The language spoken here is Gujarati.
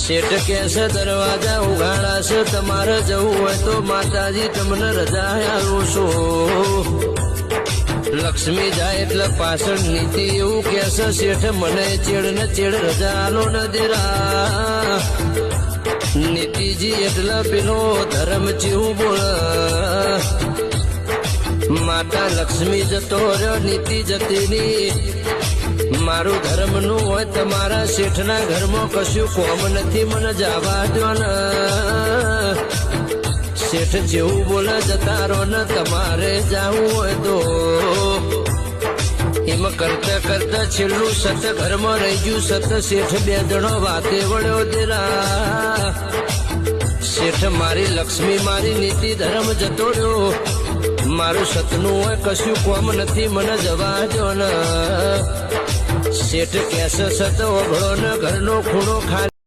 શેઠ કે છે દરવાજા ઉઘાડા છે, તમારે જવું હોય તો માતાજી તમને રજા આલું છું. લક્ષ્મી જાય એટલે પાછળ નીતિ એવું કે છે, શેઠ મને ચેડ ને ચેડ રજા આલો ન દેરા. નીતિજી એટલે પેલો ધર્મ જેવું બોલ. માતા લક્ષ્મી જતો રહ્યો, નીતિ જતી ની. મારું ધર્મ નું હોય તમારા શેઠના ઘરમાં કશું કોમ નથી, મને જવા દો ને. શેઠ જેવું બોલે જતા રહો ને, તમારે જાવું હોય તો. એમ કરતા કરતા છેલ્લું સત ઘરમાં રહી ગયું. સત શેઠ બે જણો વાતે વળ્યો દેરા. શેઠ મારી લક્ષ્મી મારી નીતિ ધર્મ જતો રહ્યો. મારું સતનું હોય કશું કોમ નથી, મને જવા દો ને. શેઠ કેસે સત ઓઘળો ને ઘરનો ખૂણો ખાલી.